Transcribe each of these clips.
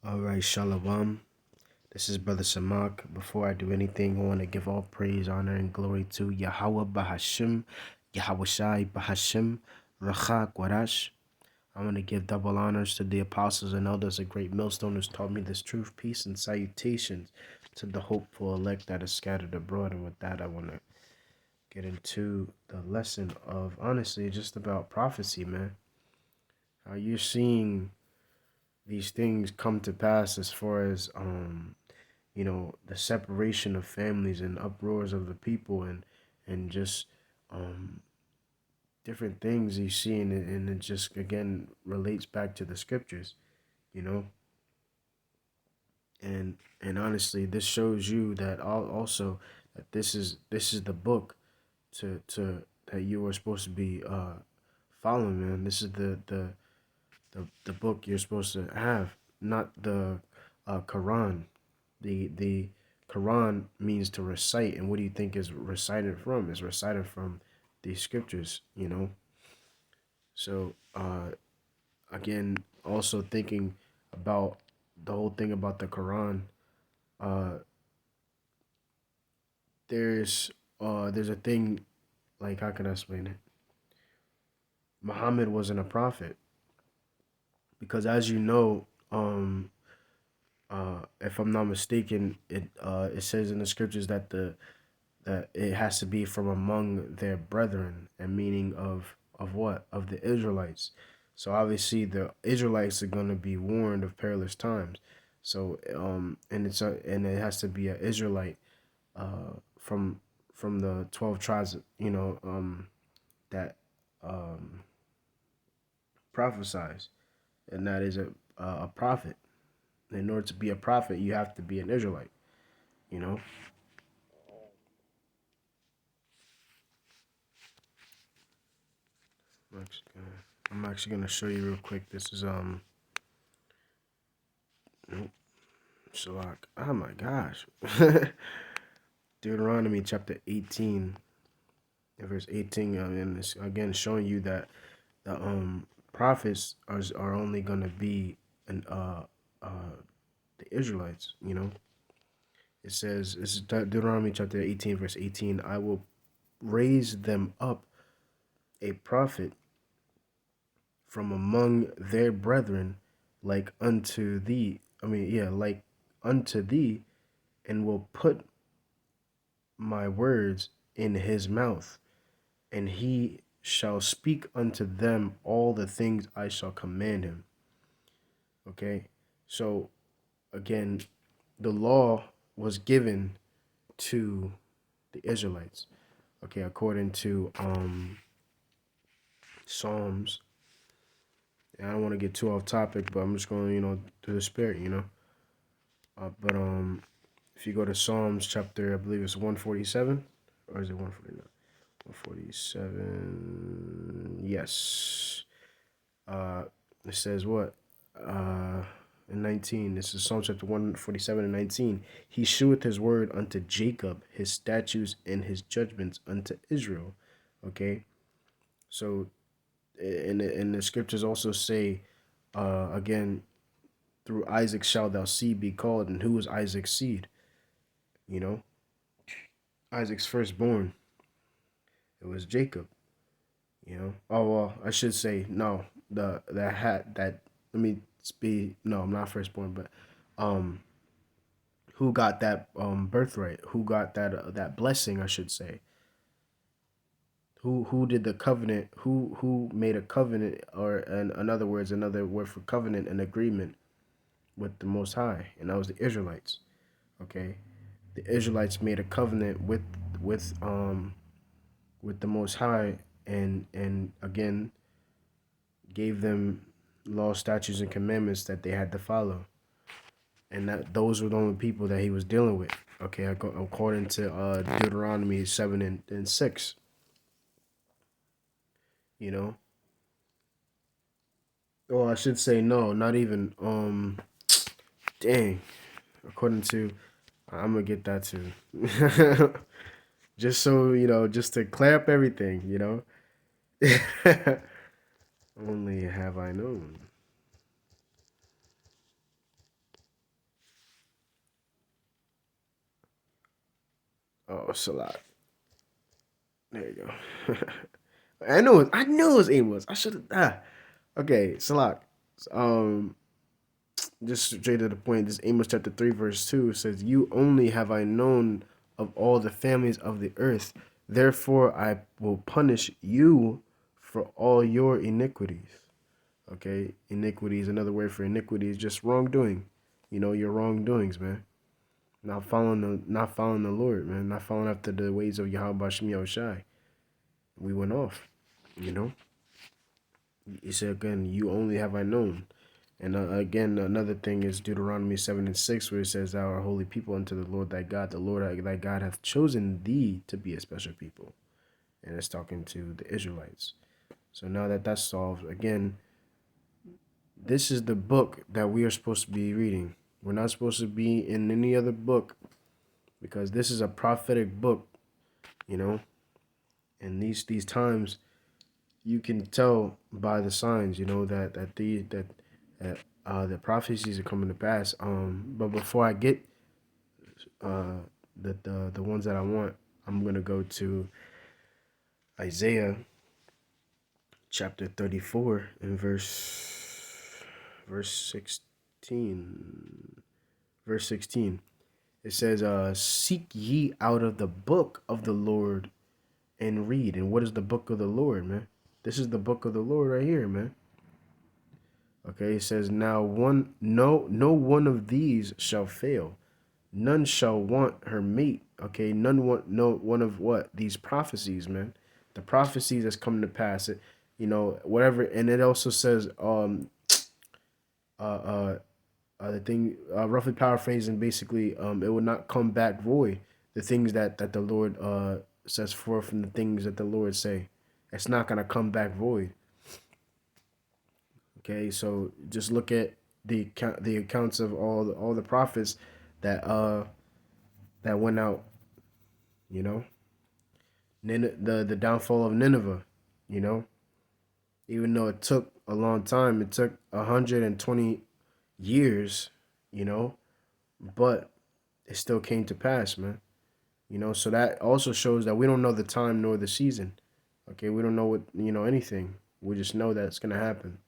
All right, Shalom. This is Brother Samak. Before I do anything, I want to give all praise, honor, and glory to Yahweh Bahashim, Yahweh Shai Bahashim, Rachak Warash. I want to give double honors to the apostles and elders, a great millstone who's taught me this truth, peace, and salutations to the hopeful elect that is scattered abroad. And with that, I want to get into the lesson of, honestly, just about prophecy, man. How you're seeing these things come to pass as far as the separation of families and uproars of the people and just um different things you see, and it just again relates back to the scriptures, you know. And honestly, this shows you that also that this is the book to that you were supposed to be following, man. This is the book you're supposed to have, not the Quran. The Quran means to recite, and what do you think is recited from? Is recited from the scriptures, you know. So again, also thinking about the whole thing about the Quran, uh, there's a thing, like, how can I explain it? Muhammad wasn't a prophet because, as you know, if I'm not mistaken, it says in the scriptures that that it has to be from among their brethren, and meaning of what? Of the Israelites. So obviously the Israelites are going to be warned of perilous times. So and it has to be an Israelite from the 12 tribes, that um prophesies, and that is a prophet. In order to be a prophet, you have to be an Israelite, you know. I'm actually gonna show you real quick. This is nope, Shalak. Oh my gosh. Deuteronomy chapter 18, verse 18, and it's again showing you that the prophets are only gonna be uh the Israelites, you know. It says, this is Deuteronomy chapter 18, verse 18, I will raise them up a prophet from among their brethren, like unto thee. Like unto thee, and will put my words in his mouth, and he shall speak unto them all the things I shall command him. Okay, so again, the law was given to the Israelites. Okay, according to Psalms. And I don't want to get too off topic, but I'm just going, to the spirit, but if you go to Psalms chapter, I believe it's 147, or is it 149? 147. Yes. Uh, it says what? In 19, this is Psalm chapter 147 and 19. He sheweth his word unto Jacob, his statutes and his judgments unto Israel. Okay, so and the scriptures also say, again, through Isaac shall thou seed be called, and who was Isaac's seed? You know, Isaac's firstborn. It was Jacob. You know. Oh well, I should say no. That had that. Let me be. No, I'm not firstborn, but um, who got that birthright? Who got that blessing? I should say. Who did the covenant? Who made a covenant, or in other words, another word for covenant, an agreement with the Most High, and that was the Israelites. Okay, the Israelites made a covenant with the Most High, and again gave them law, statutes, and commandments that they had to follow, and that those were the only people that he was dealing with. Okay, according to Deuteronomy 7 and 6. You know, well, I should say no, not even. Dang, according to, I'm gonna get that too. Just so you know, just to clear up everything. You know. Only have I known. Oh, Salat. There you go. I knew it was Amos. I should have. Okay, Salat. Um, just straight to the point. This Amos chapter 3 verse 2 says, "You only have I known of all the families of the earth. Therefore I will punish you for all your iniquities." Okay, iniquity is another word for iniquity. Is just wrongdoing. Your wrongdoings, man. Not following the Lord, man. Not following after the ways of Yahweh Shem Yahushai. We went off. You know. He said again, "You only have I known." And again, another thing is Deuteronomy 7:6, where it says, "Thou art a holy people unto the Lord thy God. The Lord thy God hath chosen thee to be a special people." And it's talking to the Israelites. So now that that's solved, again, this is the book that we are supposed to be reading. We're not supposed to be in any other book, because this is a prophetic book, you know. And these times, you can tell by the signs, that the prophecies are coming to pass. But before I get uh the ones that I want, I'm gonna go to Isaiah chapter 34 and verse 16. Verse 16. It says, "Seek ye out of the book of the Lord and read." And what is the book of the Lord, man? This is the book of the Lord right here, man. Okay, it says, "Now no one of these shall fail. None shall want her mate." Okay, none want no one of what? These prophecies, man. The prophecies that's coming to pass. Whatever. And it also says, uh, the thing, roughly paraphrasing, basically, it will not come back void. The things that the Lord says forth, and the things that the Lord say, it's not gonna come back void. Okay, so just look at the accounts of all the prophets that went out. You know, the downfall of Nineveh. You know, even though it took a long time, it took 120 years. You know, but it still came to pass, man. So that also shows that we don't know the time nor the season. Okay, we don't know anything. We just know that it's gonna happen.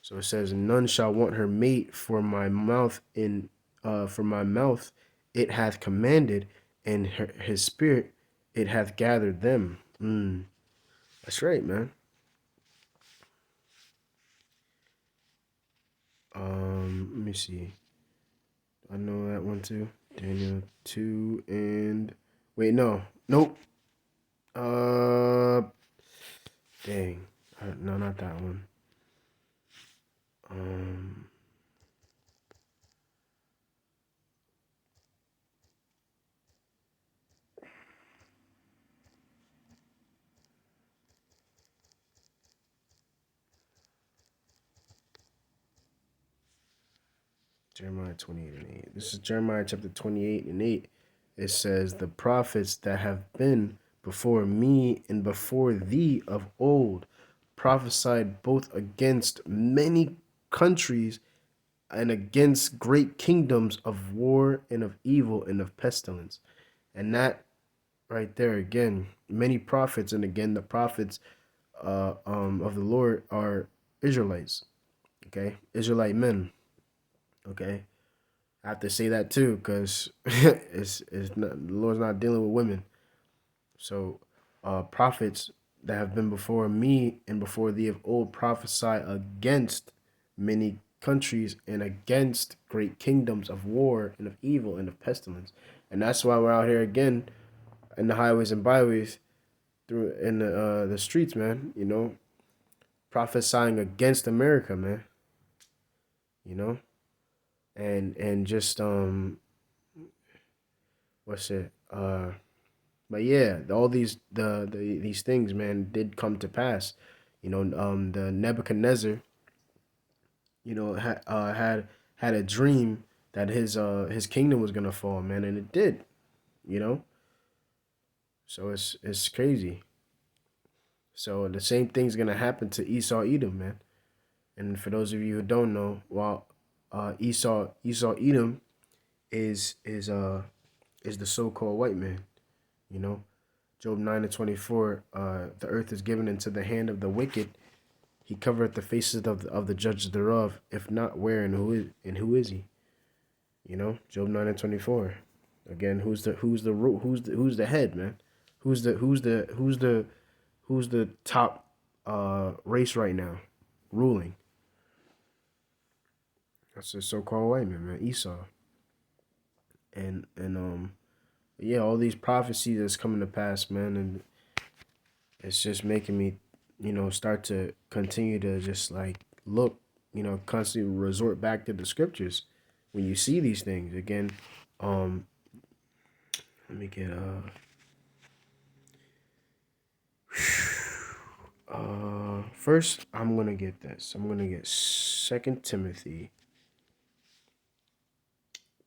So it says, "None shall want her mate, for my mouth it hath commanded, and his spirit it hath gathered them." That's right, man. Let me see. I know that one too. Daniel 2 and wait, no, nope. Uh, dang, no, not that one. Um, Jeremiah 28 and 8. This is Jeremiah chapter 28 and 8. It says, "The prophets that have been before me and before thee of old prophesied both against many countries and against great kingdoms of war and of evil and of pestilence." And that right there, again, many prophets, and again, the prophets of the Lord are Israelites. Okay, Israelite men. Okay, I have to say that too, because it's not, the Lord's not dealing with women. So, prophets that have been before me and before thee of old prophesy against many countries and against great kingdoms of war and of evil and of pestilence. And that's why we're out here again in the highways and byways, through in the streets, man. Prophesying against America, man. You know, and just what's it? But yeah, all these things, man, did come to pass. The Nebuchadnezzar, had a dream that his kingdom was gonna fall, man, and it did. You know, so it's crazy. So the same thing's gonna happen to Esau Edom, man. And for those of you who don't know, while Esau Edom is the so-called white man. You know, Job 9:24. The earth is given into the hand of the wicked. He covereth the faces of the judges thereof. If not, where and who is he? You know, Job 9:24. Again, who's the head, man? Who's the top race right now, ruling? That's the so-called white man, Esau. And yeah, all these prophecies that's coming to pass, man, and it's just making me, start to continue to just like look, constantly resort back to the scriptures when you see these things again. Um, let me get first I'm gonna get this. I'm gonna get Second Timothy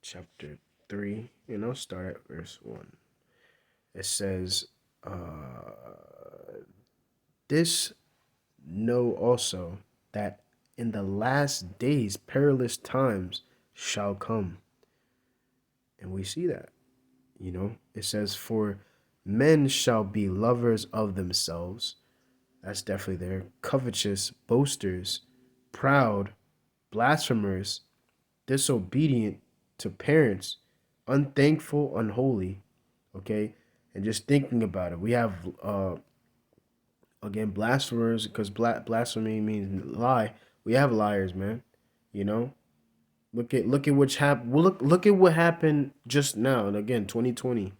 chapter 3, start at verse 1. It says, this know also that in the last days perilous times shall come. And we see that, it says, for men shall be lovers of themselves. That's definitely there. Covetous, boasters, proud, blasphemers, disobedient to parents, unthankful, unholy. Okay. And just thinking about it, we have, again, blasphemers, because blasphemy means lie. We have liars, man. You know, look at which happened. Well, look at what happened just now, and again, 2020.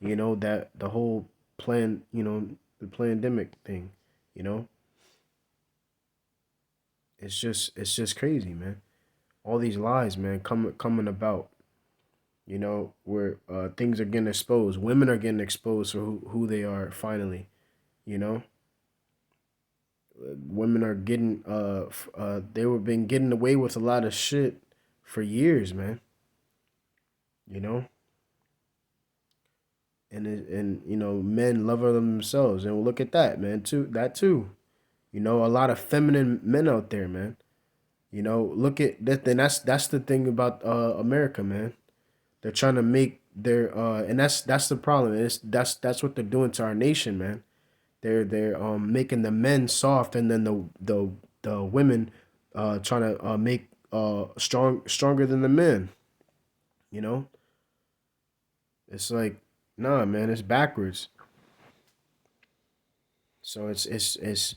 That the whole plan. The pandemic thing. You know, it's just crazy, man. All these lies, man, coming about. Where things are getting exposed. Women are getting exposed for who they are finally. You know, women are getting they were been getting away with a lot of shit for years, man. You know, and men love themselves, and look at that, man. Too. A lot of feminine men out there, man. Look at that. Then that's the thing about America, man. They're trying to make their and that's the problem. That's what they're doing to our nation, man. They're making the men soft, and then the women trying to make stronger than the men. You know, it's like, nah, man, it's backwards. So it's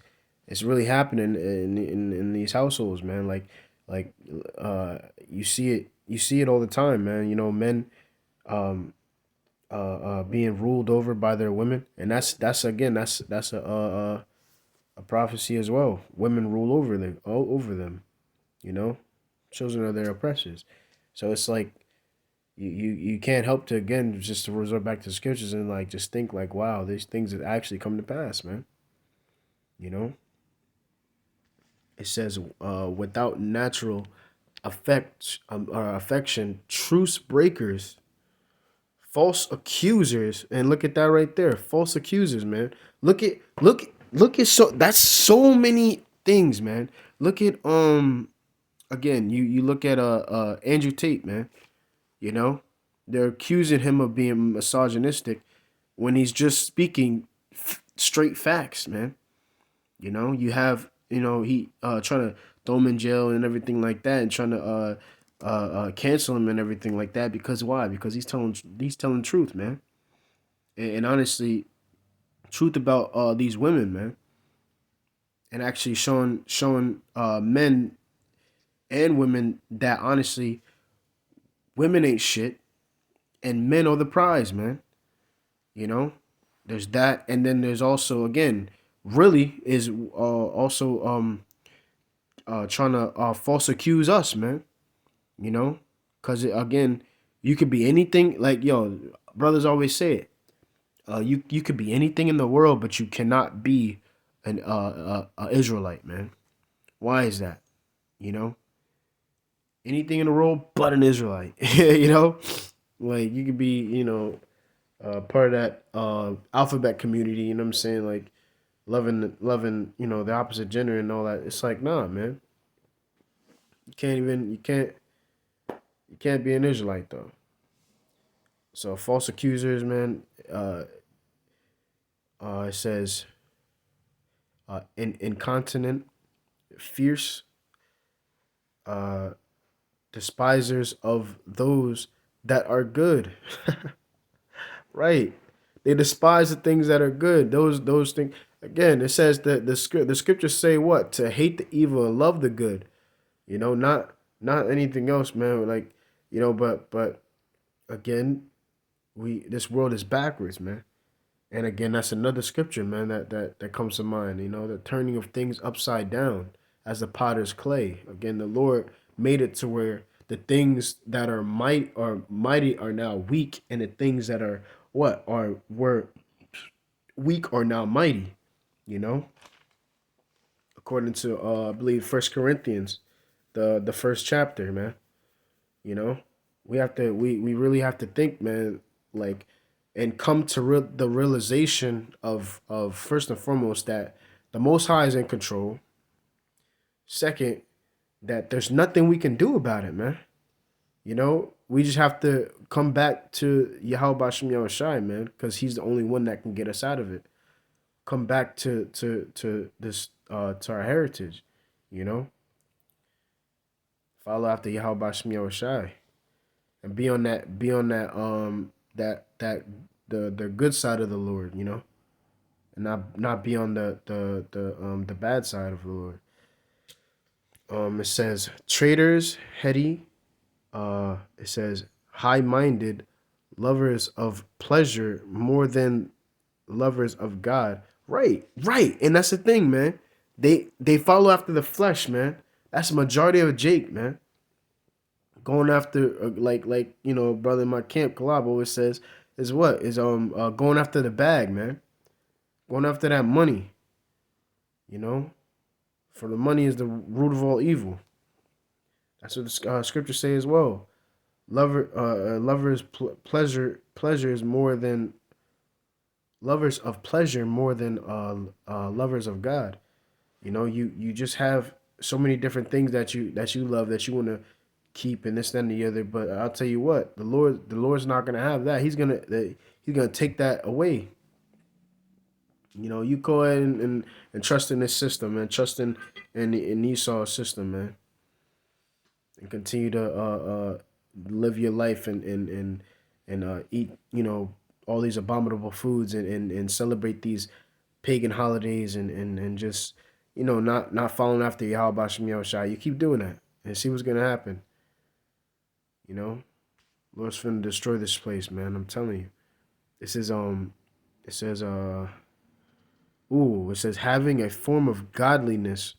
really happening in these households, man. Like you see it all the time, man. Men um being ruled over by their women, and that's again that's a prophecy as well. Women rule over them. You know, children are their oppressors. So it's like you can't help to, again, just to resort back to the scriptures and like just think like, wow, these things have actually come to pass, man. You know, it says, without natural affection, truce breakers, false accusers, and look at that right there, false accusers, man. Look at so that's so many things, man. Look at again, you look at Andrew Tate, man. You know, they're accusing him of being misogynistic when he's just speaking straight facts, man. You have, he trying to throw him in jail and everything like that, and trying to cancel him and everything like that, because why? Because he's telling truth, man. And honestly, truth about these women, man, and actually showing men and women that honestly women ain't shit and men are the prize, man. You know, there's that, and then there's also, again, really is also trying to false accuse us, man. You know, because again, you could be anything. Like, yo, brothers always say it. You could be anything in the world, but you cannot be an Israelite, man. Why is that? You know, anything in the world but an Israelite. Like you could be, part of that alphabet community. You know what I'm saying? Like loving, the opposite gender and all that. It's like, nah, man. You can't be an Israelite though. So false accusers, man. It says, incontinent, fierce, uh, despisers of those that are good. Right. They despise the things that are good. Those things. Again, it says that the scriptures say what? To hate the evil and love the good. Not anything else, man. Like, but again, we this world is backwards, man. And again, that's another scripture, man, that comes to mind. The turning of things upside down as the potter's clay. Again, the Lord made it to where the things that are mighty are now weak, and the things that are what are were weak are now mighty. You know, according to I believe First Corinthians, the first chapter, man. You know, we really have to think, man, like, and come to the realization of first and foremost that the Most High is in control. Second, that there's nothing we can do about it, man. We just have to come back to Yahweh Bashem Yahushai, man, because he's the only one that can get us out of it. Come back to this to our heritage, you know. Follow after Yahweh Bashem Yahushai. And be on that the good side of the Lord, and not be on the bad side of the Lord. It says traitors, heady. It says high-minded, lovers of pleasure more than lovers of God. Right, and that's the thing, man. They follow after the flesh, man. That's the majority of Jake, man. Going after brother in my camp, Kalab always says, is what is going after the bag, man. Going after that money, you know. For the money is the root of all evil. That's what the scriptures say as well. Pleasure is more than lovers of pleasure more than lovers of God. You just have so many different things that you love that you want to keep and this and the other. But I'll tell you what, the Lord's not gonna have that. He's gonna take that away. You go ahead and trust in this system, and trust in Esau's system, man, and continue to live your life and eat all these abominable foods and celebrate these pagan holidays and just not following after Yahweh Bashem Yahushai. You keep doing that and see what's gonna happen. You know, Lord's finna destroy this place, man. I'm telling you. This is it says it says having a form of godliness,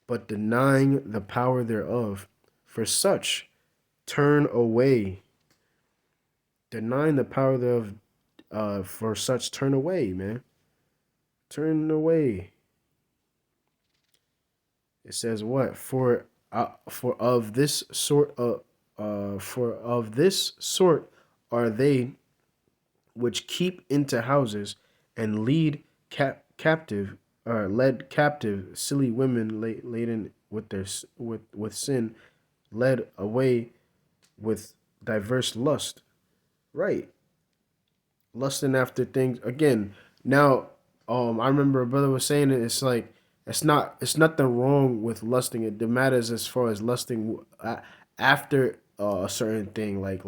but denying the power thereof. For such turn away. Denying the power thereof. For such turn away, man. Turn away. It says what? For of this sort are they which keep into houses and lead captive or led captive silly women laden with their with sin, led away with diverse lust. Right. Lusting after things again. Now, I remember a brother was saying it. It's like it's nothing wrong with lusting. It matters as far as lusting after a certain thing, like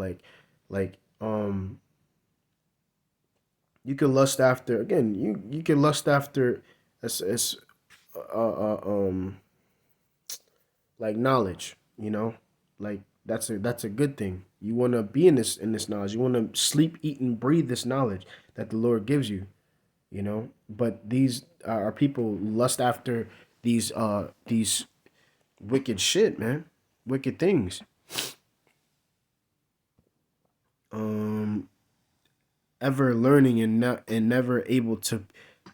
you can lust after again. You can lust after as uh, uh um like knowledge. Like that's a good thing. You want to be in this knowledge. You want to sleep, eat, and breathe this knowledge that the Lord gives you. But these are people who lust after these wicked shit, man, wicked things. Ever learning and never able to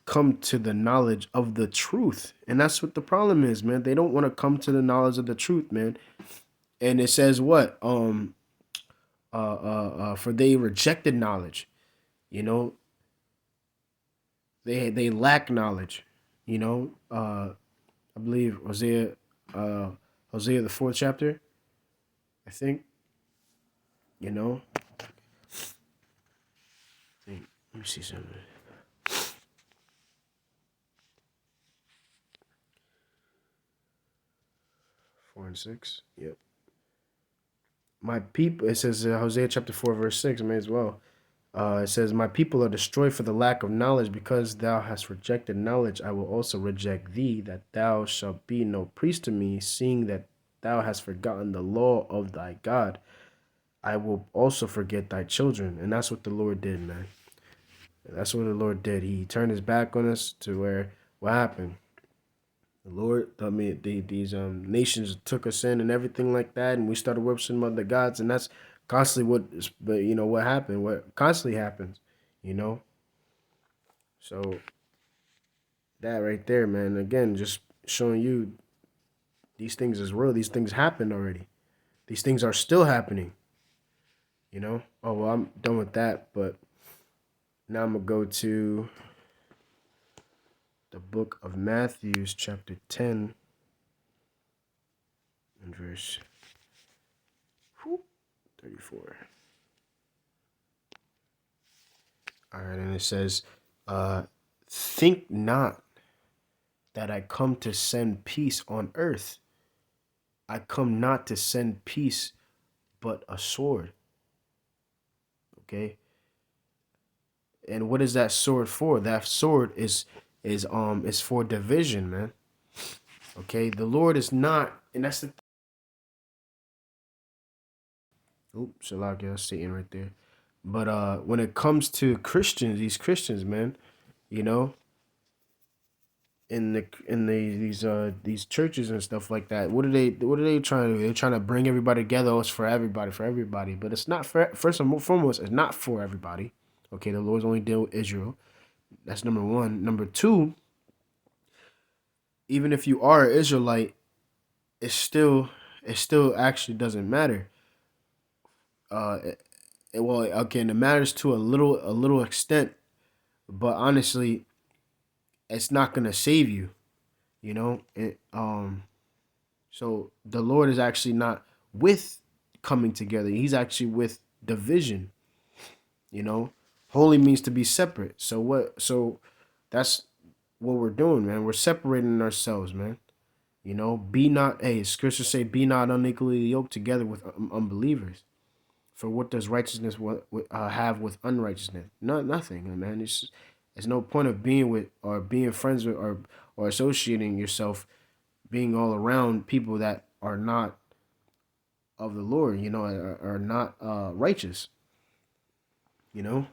come to the knowledge of the truth. And that's what the problem is, man. They don't want to come to the knowledge of the truth, man. And it says what? For they rejected knowledge. You know, they lack knowledge. I believe Hosea the fourth chapter, I think. You know. Let me see something. 4 and 6. Yep. My people, it says Hosea chapter 4, verse 6, may as well. It says, my people are destroyed for the lack of knowledge. Because thou hast rejected knowledge, I will also reject thee, that thou shalt be no priest to me, seeing that thou hast forgotten the law of thy God. I will also forget thy children. And that's what the Lord did, man. That's what the Lord did. He turned his back on us to where, what happened? The Lord, I mean, these nations took us in and everything like that, and we started worshiping other gods, and that's constantly but what happened, what constantly happens, you know. So that right there, man, again, just showing you these things is real. These things happened already. These things are still happening, you know. Oh well, I'm done with that, but now I'm gonna go to the book of Matthew, chapter 10, and verse 34. All right, and it says, think not that I come to send peace on earth. I come not to send peace, but a sword. Okay? And what is that sword for? That sword is for division, man. Okay? The Lord is not, and that's the Shalakia, Satan right there. But when it comes to Christians, these Christians, man, you know, these churches and stuff like that. What are they trying to do? They're trying to bring everybody together. Oh, it's for everybody. But it's not for, first and foremost, it's not for everybody. Okay, the Lord's only deal with Israel. That's number one. Number two, even if you are an Israelite, it still actually doesn't matter. Well, again, it matters to a little extent, but honestly, it's not gonna save you. You know, so the Lord is actually not with coming together. He's actually with division. You know, holy means to be separate. So what? So that's what we're doing, man. We're separating ourselves, man. You know, be not. Hey, scriptures say, "Be not unequally yoked together with unbelievers." For what does righteousness have with unrighteousness? Nothing, man. There's no point of being with or being friends with or associating yourself, being all around people that are not of the Lord, you know, are not righteous. You know,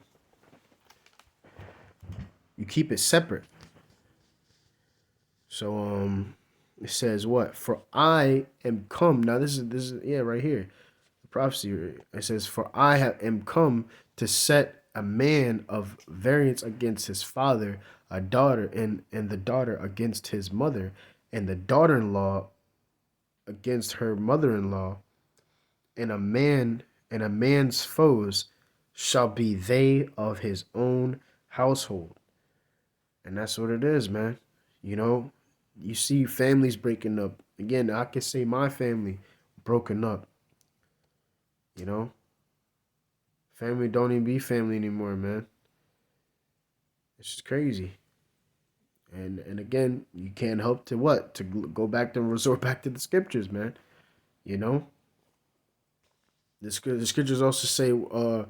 you keep it separate. So it says what? For I am come. Now this is yeah, right here. The prophecy. It says, for am come to set a man of variance against his father, a daughter, and the daughter against his mother, and the daughter-in-law against her mother-in-law, and a man's foes shall be they of his own household. And that's what it is, man. You know, you see families breaking up. Again, I can say my family broken up. You know, family don't even be family anymore, man. It's just crazy. And again, you can't help to what? To go back to resort back to the scriptures, man. You know, the scriptures also say, you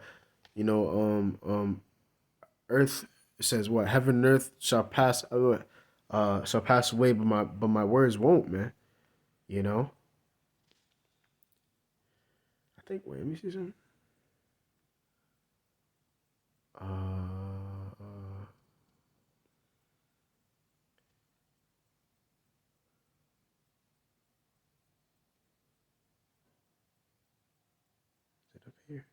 know, earth says what? Heaven and earth shall pass away, but my words won't, man. You know. I think. Wait, let me see something. Is it up here?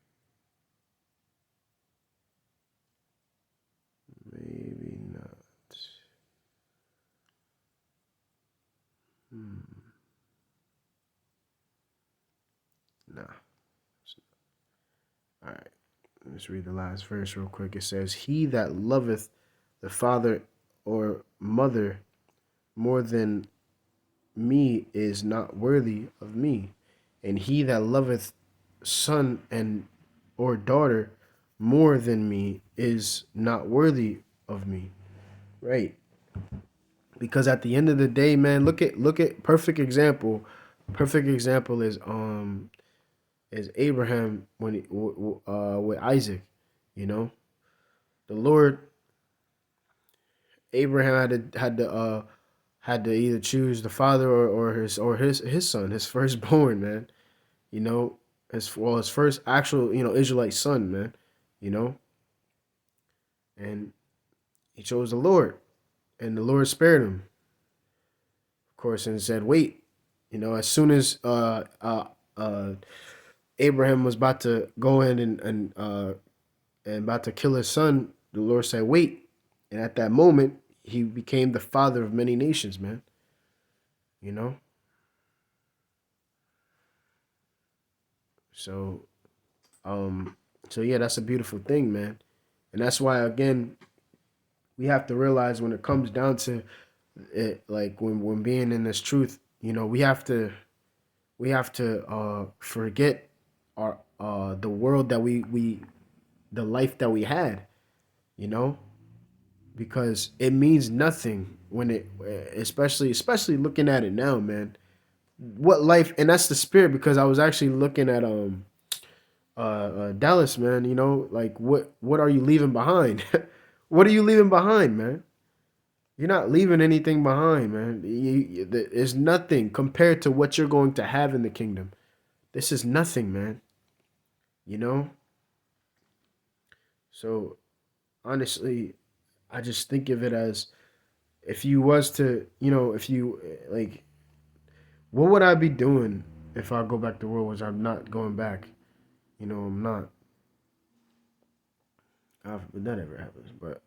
Maybe not. Nah. All right. Let's read the last verse real quick. It says, he that loveth the father or mother more than me is not worthy of me. And he that loveth son and or daughter more than me is not worthy of me. Right. Because at the end of the day, man, look at perfect example. Perfect example is Abraham when with Isaac. You know, the Lord Abraham had to either choose the father or his son, his firstborn, man. You know, his first actual Israelite son, man. You know, and he chose the Lord, and the Lord spared him, of course, and said, "Wait." As soon as Abraham was about to go in and about to kill his son, the Lord said, "Wait." And at that moment, he became the father of many nations, man. You know, so um, so yeah, that's a beautiful thing, man. And that's why again we have to realize when it comes down to it, like when being in this truth, we have to forget our the world that we the life that we had, you know, because it means nothing when it especially looking at it now, man. What life, and that's the spirit, because I was actually looking at Dallas, man. Like what are you leaving behind? What are you leaving behind, man? You're not leaving anything behind, man. There's nothing compared to what you're going to have in the kingdom. This is nothing, man. You know. So honestly, I just think of it as, if you was to, if you like, what would I be doing if I go back to world? Was I'm not going back? I'm not. But that ever happens. But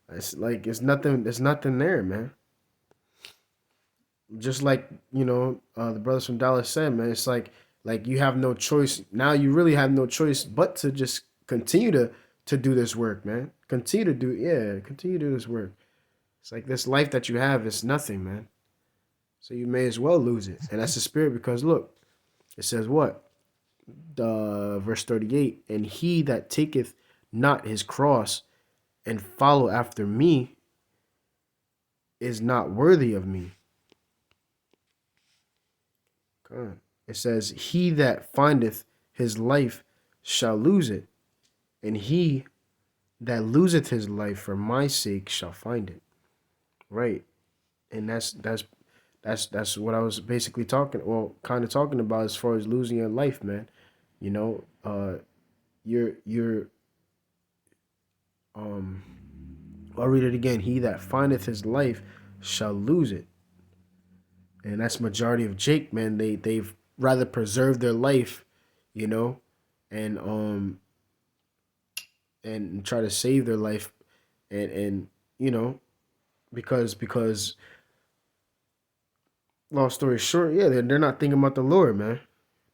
that's like it's nothing. There's nothing there, man. Just like the brothers from Dallas said, man. It's like you have no choice now. You really have no choice but to just continue to do this work, man. Continue to do this work. It's like this life that you have is nothing, man. So you may as well lose it. And that's the spirit, because look, it says what? Verse 38, and he that taketh not his cross and follow after me is not worthy of me. God. It says, he that findeth his life shall lose it, and he that loseth his life for my sake shall find it. Right. And that's what I was basically kind of talking about, as far as losing your life, man. You know, you're um I'll read it again. He that findeth his life shall lose it. And that's majority of Jake, man. They've rather preserve their life, you know, and and try to save their life, and you know, because long story short, yeah, they're not thinking about the Lord, man.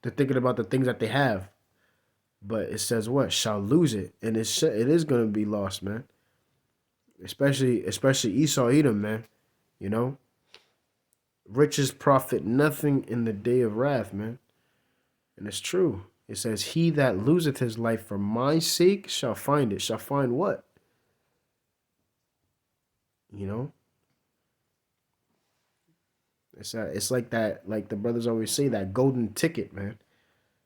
They're thinking about the things that they have. But it says what? Shall lose it. And it is gonna be lost, man. Especially Esau Edom, man. You know? Riches profit nothing in the day of wrath, man. And it's true. It says, he that loseth his life for my sake shall find it. Shall find what? You know? It's like that, like the brothers always say, that golden ticket, man.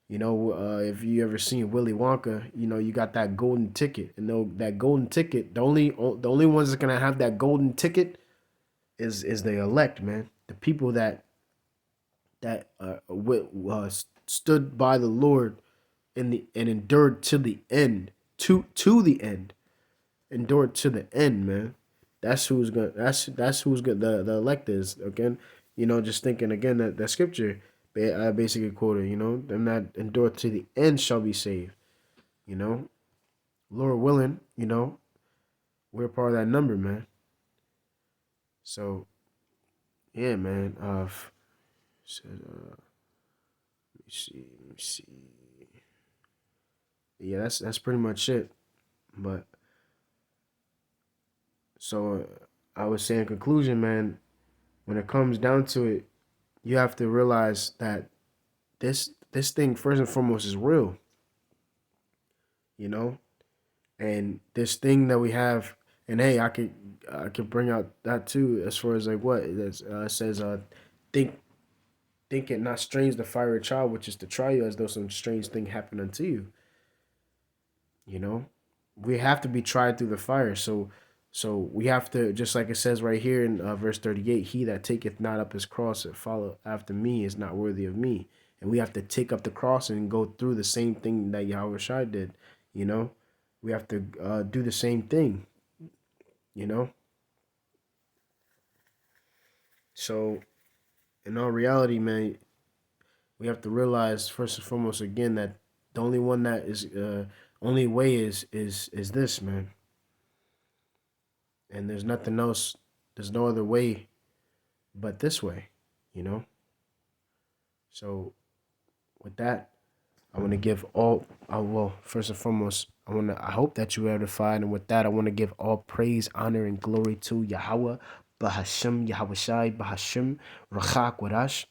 If you ever seen Willy Wonka, you got that golden ticket, and that golden ticket, the only ones that's gonna have that golden ticket is the elect, man. The people that stood by the Lord and endured to the end, to the end, endured to the end, man. That's who's good. The elect is again. Just thinking again that scripture I basically quoted. Them that endure to the end shall be saved. You know, Lord willing. We're part of that number, man. So yeah, man. Said, let me see. Let me see. Yeah, that's pretty much it. But so I would say in conclusion, man, when it comes down to it, you have to realize that this thing first and foremost is real, you know, and this thing that we have, and hey, I could bring out that too, as far as like what it says, think. think it not strange the fiery trial, which is to try you as though some strange thing happened unto you. You know, we have to be tried through the fire. So we have to, just like it says right here in verse 38, he that taketh not up his cross and follow after me is not worthy of me. And we have to take up the cross and go through the same thing that Yahweh Shai did. You know, we have to do the same thing. You know, so in all reality, man, we have to realize first and foremost again that the only one that is only way is this, man. And there's nothing else. There's no other way but this way, you know. So with that, I want to give all. Well, first and foremost, I hope that you are edified, and with that, I want to give all praise, honor, and glory to Yahweh, Bahashim, Yahweh Shai, Bahashim, Rachak Wadash.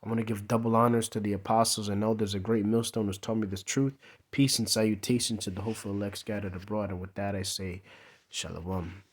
I want to give double honors to the apostles and elders, a great millstone who's taught me this truth. Peace and salutation to the hopeful elect scattered abroad. And with that, I say, Shalom.